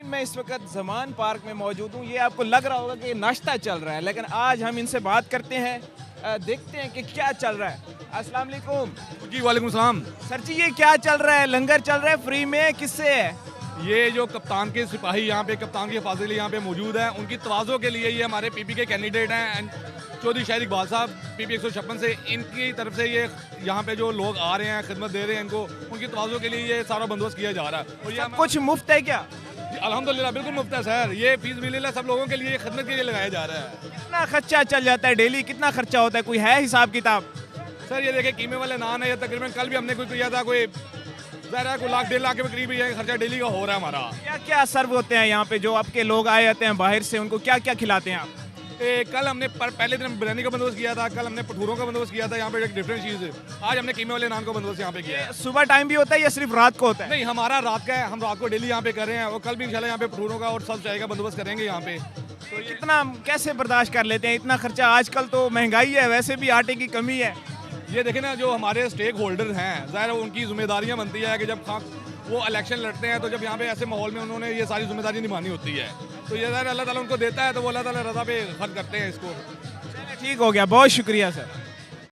मैं इस वक्त ज़मान पार्क में मौजूद हूँ। ये आपको लग रहा होगा कि नाश्ता चल रहा है, लेकिन आज हम इनसे बात करते हैं, देखते हैं कि क्या चल रहा है। अस्सलाम वालेकुम। जी वालेकुम सलाम। सर जी, ये क्या चल रहा है? लंगर चल रहा है फ्री में, किससे है? ये जो कप्तान के सिपाही यहाँ पे, कप्तान के फाजिल यहाँ पे मौजूद हैं, उनकी तवाज़ो के लिए ये हमारे पीपी के कैंडिडेट हैं चौधरी शाहिद इकबाल साहब, पीपी 156 से। इनकी तरफ से ये यहाँ पे जो लोग आ रहे हैं, खिदमत दे रहे हैं इनको, उनकी तवाज़ो के लिए ये सारा बंदोबस्त किया जा रहा है। और ये कुछ मुफ्त है क्या? अल्हम्दुलिल्लाह बिल्कुल मुफ्त है सर। ये फीस बिल्कुल सब लोगों के लिए खिदमत के लिए लगाया जा रहा है। कितना खर्चा चल जाता है डेली? कितना खर्चा होता है? कोई है हिसाब किताब? सर ये देखिए कीमे वाले नान है, ये तकरीबन कल भी हमने कोई किया था, कोई ज़रा कोई लाख 1.5 लाख के करीब ये खर्चा डेली का हो रहा है हमारा। क्या क्या सर्व होते हैं यहाँ पे? जो आपके लोग आए होते हैं बाहर से, उनको क्या क्या खिलाते हैं आप? कल हमने पहले दिन बिरयानी का बंदोबस्त किया था, कल हमने भटूरों का बंदोबस्त किया था, यहाँ पे एक डिफरेंट चीज़ है। आज हमने कीमे वाले नान का बंदोबस्त यहाँ पे किया है। सुबह टाइम भी होता है या सिर्फ रात को होता है? नहीं, हमारा रात का है, हम रात को डेली यहाँ पे कर रहे हैं और कल भी इंशाल्लाह यहाँ पे भटूरों का और सब चाय का बंदोबस्त करेंगे यहाँ पे। तो कितना कैसे बर्दाश्त कर लेते हैं इतना खर्चा? आजकल तो महंगाई है, वैसे भी आटे की कमी है। ये देखें ना, जो हमारे स्टेक होल्डर हैं, ज़ाहिर उनकी जिम्मेदारियाँ बनती है कि जब वो इलेक्शन लड़ते हैं तो जब यहाँ पे ऐसे माहौल में उन्होंने ये सारी जिम्मेदारी निभानी होती है, तो ये ज़ाहिर अल्लाह ताला उनको देता है, तो वो अल्लाह ताला रज़ा पे खर्च करते हैं इसको। ठीक हो गया, बहुत शुक्रिया सर।